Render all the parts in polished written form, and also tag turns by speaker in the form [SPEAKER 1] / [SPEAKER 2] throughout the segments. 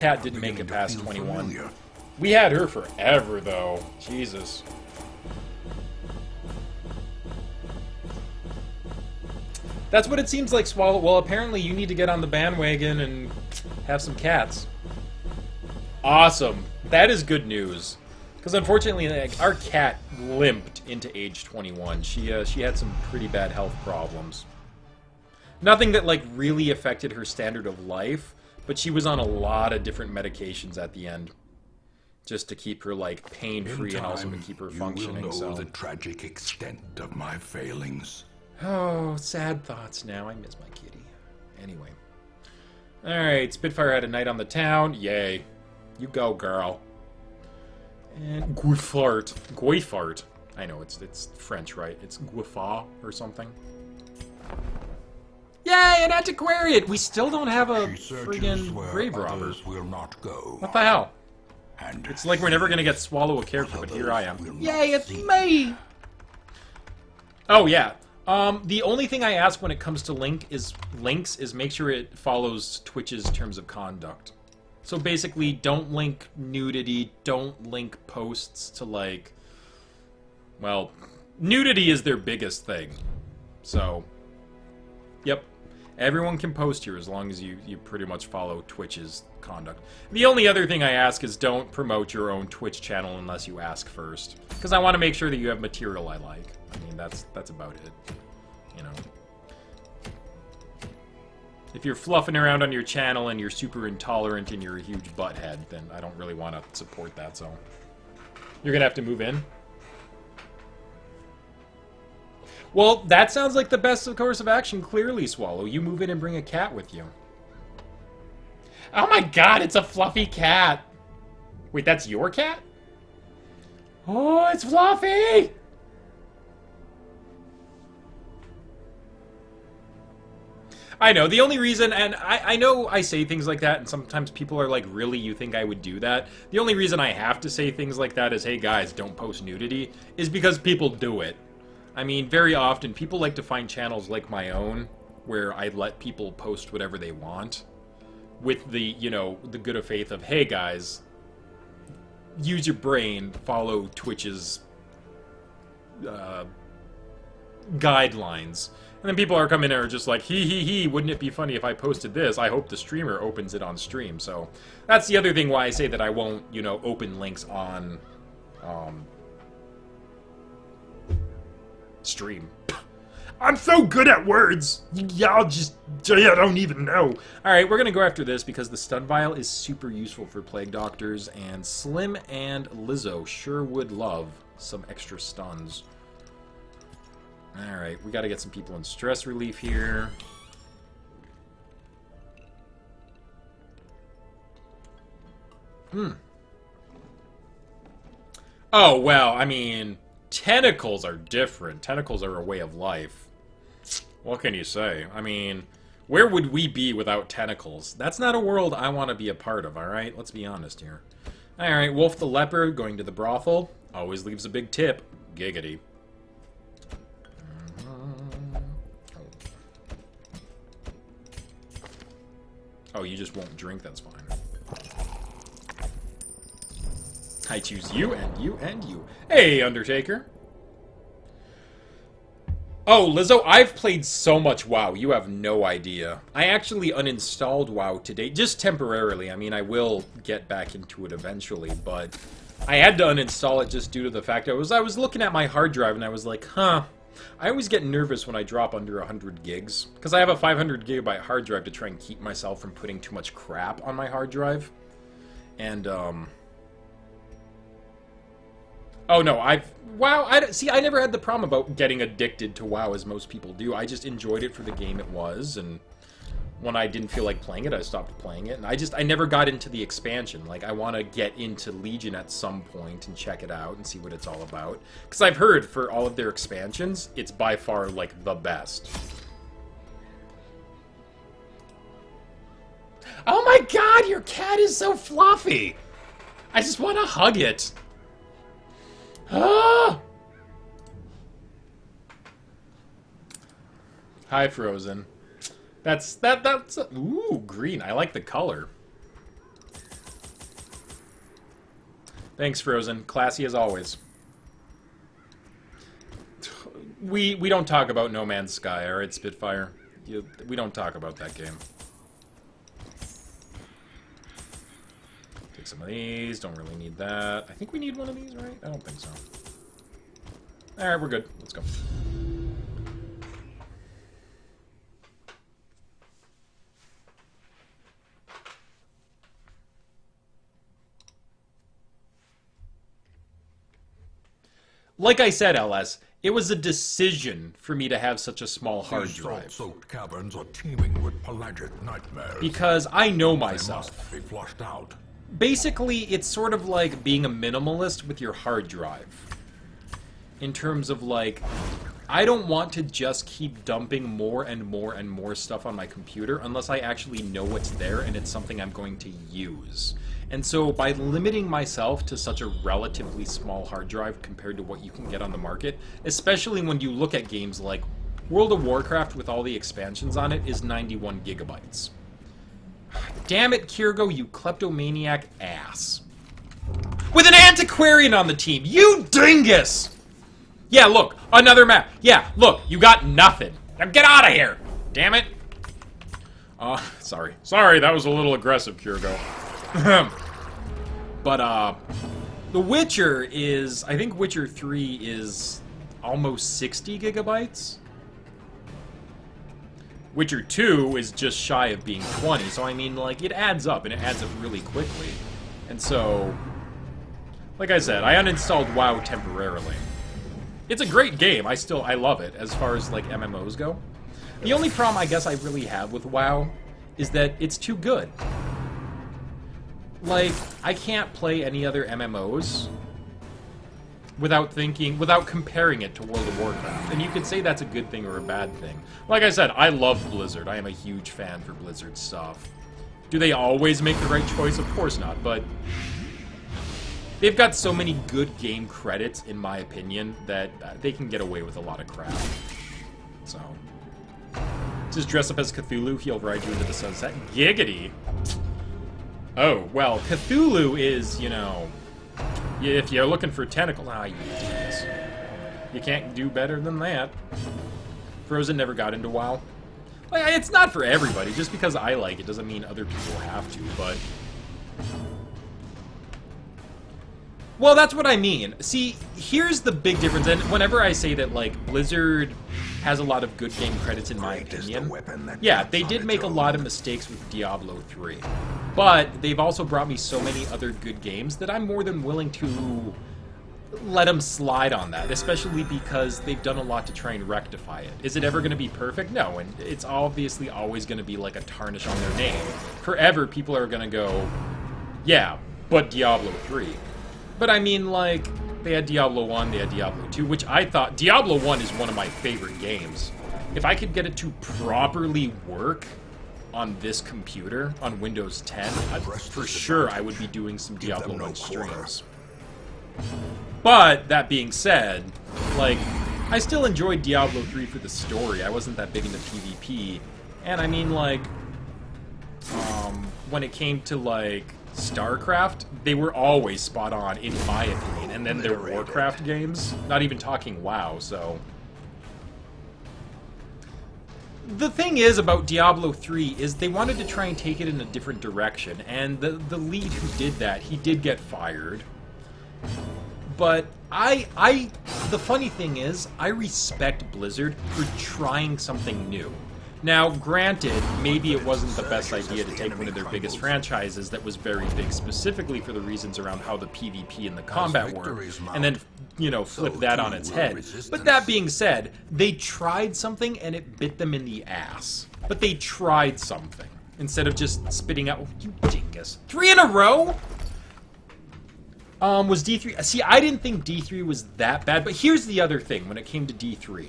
[SPEAKER 1] Cat didn't make it past 21. We had her forever, though. Jesus. That's what it seems like, Swallow. Well, apparently you need to get on the bandwagon and have some cats. Awesome. That is good news. Because unfortunately, like, our cat limped into age 21. She had some pretty bad health problems. Nothing that, like, really affected her standard of life, but she was on a lot of different medications at the end. Just to keep her, like, pain-free and also to keep her functioning.
[SPEAKER 2] You will know
[SPEAKER 1] so
[SPEAKER 2] the tragic extent of my failings.
[SPEAKER 1] Oh, sad thoughts now. I miss my kitty. Anyway. Alright, Spitfire had a night on the town. Yay. You go, girl. And Guifart. I know, it's French, right? It's Guifa or something. Yay, an antiquarian! We still don't have a friggin' grave robber.
[SPEAKER 2] Will not go.
[SPEAKER 1] What the hell?
[SPEAKER 2] And
[SPEAKER 1] It's like we're never gonna get Swallow a character, but here I am. Yay, it's me! Oh, yeah. The only thing I ask when it comes to links is make sure it follows Twitch's terms of conduct. So basically, don't link nudity, don't link posts to, like... Well, nudity is their biggest thing. So, yep. Everyone can post here as long as you pretty much follow Twitch's conduct. The only other thing I ask is don't promote your own Twitch channel unless you ask first. Because I want to make sure that you have material I like. I mean, that's about it. You know. If you're fluffing around on your channel and you're super intolerant and you're a huge butthead, then I don't really want to support that, so... You're gonna have to move in? Well, that sounds like the best course of action, clearly, Swallow. You move in and bring a cat with you. Oh my god, it's a fluffy cat! Wait, that's your cat? Oh, it's fluffy! I know, the only reason, and I know I say things like that, and sometimes people are like, really, you think I would do that? The only reason I have to say things like that is, hey guys, don't post nudity, is because people do it. I mean, very often, people like to find channels like my own, where I let people post whatever they want, with the, you know, the good of faith of, hey guys, use your brain, follow Twitch's guidelines. And then people are coming in and are just like, he, wouldn't it be funny if I posted this? I hope the streamer opens it on stream. So that's the other thing why I say that I won't, you know, open links on stream. I'm so good at words! Y'all just, I don't even know. Alright, we're gonna go after this because the stun vial is super useful for Plague Doctors, and Slim and Lizzo sure would love some extra stuns. Alright, we gotta get some people in stress relief here. Oh, well, I mean, tentacles are different. Tentacles are a way of life. What can you say? I mean, where would we be without tentacles? That's not a world I want to be a part of, alright? Let's be honest here. Alright, Wolf the Leopard going to the brothel. Always leaves a big tip. Giggity. Oh, you just won't drink, that's fine. I choose you, and you, and you. Hey, Undertaker. Oh, Lizzo, I've played so much WoW, you have no idea. I actually uninstalled WoW today, just temporarily. I mean, I will get back into it eventually, but I had to uninstall it just due to the fact I was looking at my hard drive, and I was like, huh. I always get nervous when I drop under 100 gigs, because I have a 500 gigabyte hard drive to try and keep myself from putting too much crap on my hard drive. And, oh no, WoW, I never had the problem about getting addicted to WoW as most people do. I just enjoyed it for the game it was, and when I didn't feel like playing it, I stopped playing it. And I never got into the expansion. Like, I want to get into Legion at some point and check it out and see what it's all about. Because I've heard for all of their expansions, it's by far, like, the best. Oh my god, your cat is so fluffy! I just want to hug it. Ah! Hi, Frozen. That's ooh, green. I like the color. Thanks, Frozen. Classy as always. We don't talk about No Man's Sky, alright, Spitfire? We don't talk about that game. Take some of these. Don't really need that. I think we need one of these, right? I don't think so. Alright, we're good. Let's go. Like I said, LS, it was a decision for me to have such a small hard drive.
[SPEAKER 2] These salt-soaked caverns are teeming with pelagic nightmares.
[SPEAKER 1] Because I know myself.
[SPEAKER 2] They must be flushed out.
[SPEAKER 1] Basically, it's sort of like being a minimalist with your hard drive. In terms of, like, I don't want to just keep dumping more and more and more stuff on my computer unless I actually know what's there and it's something I'm going to use. And so by limiting myself to such a relatively small hard drive compared to what you can get on the market, especially when you look at games like World of Warcraft with all the expansions on it is 91 gigabytes. Damn it, Kirgo, you kleptomaniac ass. With an antiquarian on the team, you dingus! Yeah, look, another map. Yeah, look, you got nothing. Now get out of here! Damn it. Sorry. Sorry, that was a little aggressive, Kirgo. But, The Witcher is... I think Witcher 3 is almost 60 gigabytes. Witcher 2 is just shy of being 20, so I mean, like, it adds up, and it adds up really quickly. And so... Like I said, I uninstalled WoW temporarily. It's a great game. I love it, as far as, like, MMOs go. The only problem I guess I really have with WoW is that it's too good. Like, I can't play any other MMOs without comparing it to World of Warcraft. And you could say that's a good thing or a bad thing. Like I said, I love Blizzard. I am a huge fan for Blizzard stuff. Do they always make the right choice? Of course not, but they've got so many good game credits, in my opinion, that they can get away with a lot of crap. So, just dress up as Cthulhu, he'll ride you into the sunset. Giggity! Oh, well, Cthulhu is, you know, if you're looking for tentacles, you idiots. You can't do better than that. Frozen never got into WoW. Like, it's not for everybody. Just because I like it doesn't mean other people have to, but... Well, that's what I mean. See, here's the big difference, and whenever I say that, like, Blizzard has a lot of good game credits in my opinion, yeah, they did make a lot of mistakes with Diablo 3. But they've also brought me so many other good games that I'm more than willing to let them slide on that, especially because they've done a lot to try and rectify it. Is it ever going to be perfect? No, and it's obviously always going to be like a tarnish on their name. Forever, people are going to go, yeah, but Diablo 3. But I mean, like, they had Diablo 1, they had Diablo 2, which I thought... Diablo 1 is one of my favorite games. If I could get it to properly work on this computer, on Windows 10, for sure I would be doing some Diablo 1 streams. But, that being said, like, I still enjoyed Diablo 3 for the story. I wasn't that big into PvP. And I mean, like, when it came to, like, StarCraft, they were always spot on, in my opinion. And then their Warcraft games, not even talking WoW, so... The thing is about Diablo 3 is they wanted to try and take it in a different direction, and the lead who did that, he did get fired. But the funny thing is, I respect Blizzard for trying something new. Now, granted, maybe it wasn't the best idea to take one of their biggest franchises that was very big specifically for the reasons around how the PvP and the combat work, and then, you know, flip that on its head. But that being said, they tried something and it bit them in the ass. But they tried something, instead of just spitting out, oh, you dingus. 3 in a row? Was D3... See, I didn't think D3 was that bad, but here's the other thing when it came to D3.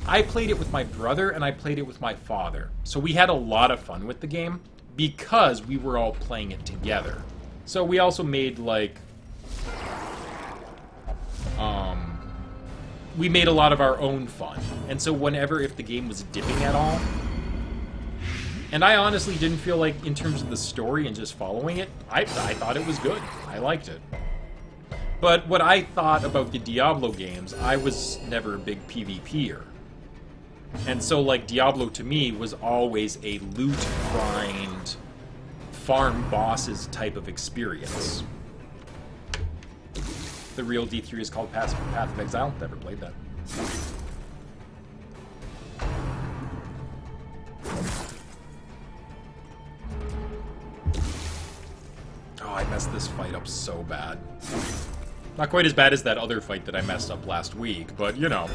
[SPEAKER 1] I played it with my brother, and I played it with my father. So we had a lot of fun with the game, because we were all playing it together. So we also made, like... we made a lot of our own fun. And so whenever, if the game was dipping at all... And I honestly didn't feel like, in terms of the story and just following it, I thought it was good. I liked it. But what I thought about the Diablo games, I was never a big PvPer. And so, like, Diablo to me was always a loot grind, farm bosses type of experience. The real D3 is called Path of Exile. Never played that. Oh, I messed this fight up so bad. Not quite as bad as that other fight that I messed up last week, but, you know.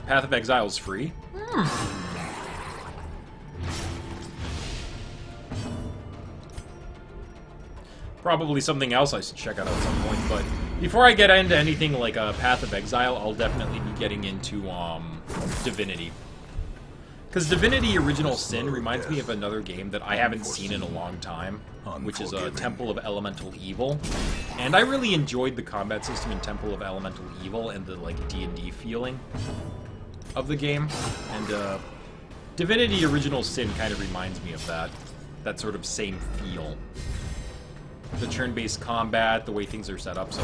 [SPEAKER 1] Path of Exile is free. Probably something else I should check out at some point, but before I get into anything like Path of Exile, I'll definitely be getting into Divinity. Because Divinity Original Sin reminds me of another game that I haven't seen in a long time, which is Temple of Elemental Evil. And I really enjoyed the combat system in Temple of Elemental Evil and the like D&D feeling of the game. And Divinity Original Sin kind of reminds me of that sort of same feel. The turn-based combat, the way things are set up, so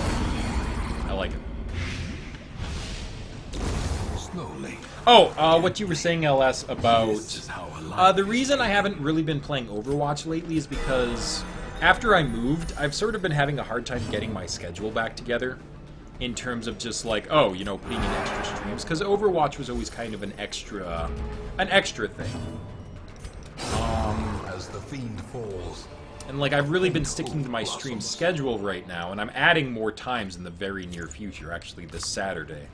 [SPEAKER 1] I like it.
[SPEAKER 2] Slowly.
[SPEAKER 1] Oh, what you were saying, LS, about... the reason I haven't really been playing Overwatch lately is because after I moved, I've sort of been having a hard time getting my schedule back together in terms of just like, oh, you know, putting in extra streams, because Overwatch was always kind of an extra thing.
[SPEAKER 2] As the fiend falls.
[SPEAKER 1] And, like, I've really been sticking to my stream schedule right now, and I'm adding more times in the very near future, actually this Saturday.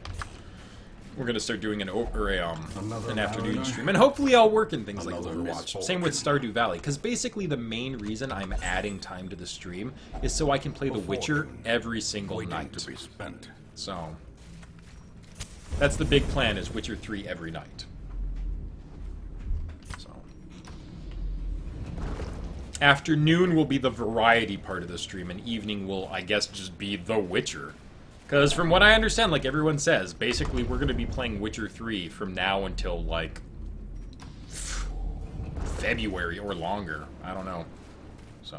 [SPEAKER 1] We're going to start doing an afternoon stream, and hopefully I'll work in things like Overwatch. Same with Stardew Valley, because basically the main reason I'm adding time to the stream is so I can play The Witcher every single night. So, that's the big plan, is Witcher 3 every night. Afternoon will be the variety part of the stream, and evening will, I guess, just be The Witcher. Because from what I understand, like everyone says, basically we're going to be playing Witcher 3 from now until, like, February or longer. I don't know. So...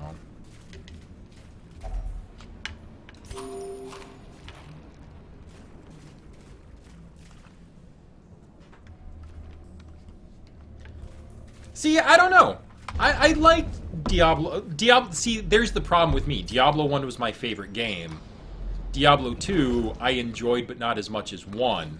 [SPEAKER 1] See, I don't know. I like Diablo. See, there's the problem with me. Diablo 1 was my favorite game. Diablo 2, I enjoyed, but not as much as 1.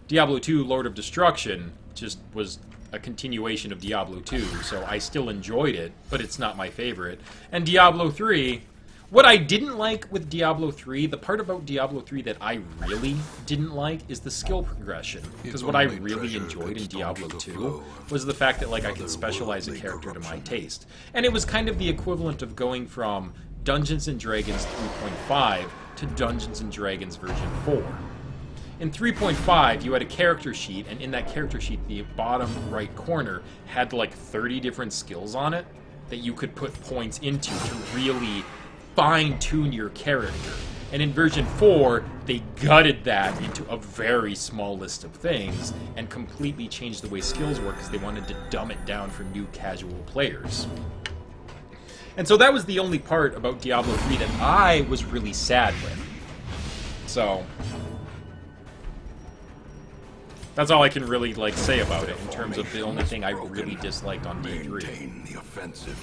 [SPEAKER 1] Diablo 2, Lord of Destruction, just was a continuation of Diablo 2, so I still enjoyed it, but it's not my favorite. And Diablo 3, what I didn't like with Diablo 3, the part about Diablo 3 that I really didn't like is the skill progression. Because what I really enjoyed in Diablo 2 was the fact that, like, I could specialize a character to my taste. And it was kind of the equivalent of going from Dungeons & Dragons 3.5 to Dungeons & Dragons version 4. In 3.5, you had a character sheet, and in that character sheet, the bottom right corner had, like, 30 different skills on it that you could put points into to really fine-tune your character. And in version 4, they gutted that into a very small list of things and completely changed the way skills work because they wanted to dumb it down for new casual players. And so that was the only part about Diablo 3 that I was really sad with. So that's all I can really, like, say about it in terms of the only thing I really disliked on D3.
[SPEAKER 2] Maintain the offensive.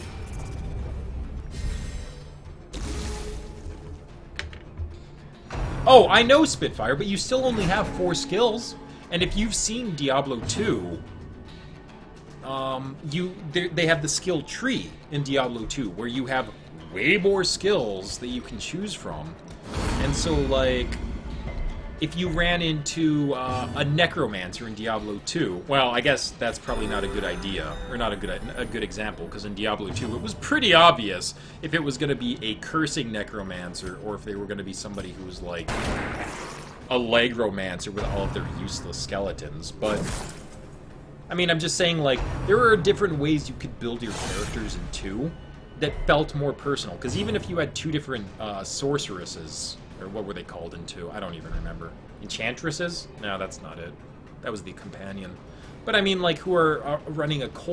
[SPEAKER 1] Oh, I know Spitfire, but you still only have 4 skills. And if you've seen Diablo 2, they have the skill tree in Diablo 2, where you have way more skills that you can choose from. And so, like, if you ran into a necromancer in Diablo 2, well, I guess that's probably not a good idea, or not a good example, because in Diablo 2 it was pretty obvious if it was going to be a cursing necromancer, or if they were going to be somebody who was like a legromancer with all of their useless skeletons. But I mean, I'm just saying, like, there are different ways you could build your characters in 2 that felt more personal, because even if you had 2 different sorceresses, or what were they called in 2? I don't even remember. Enchantresses? No, that's not it. That was the companion. But I mean, like, who are running a cold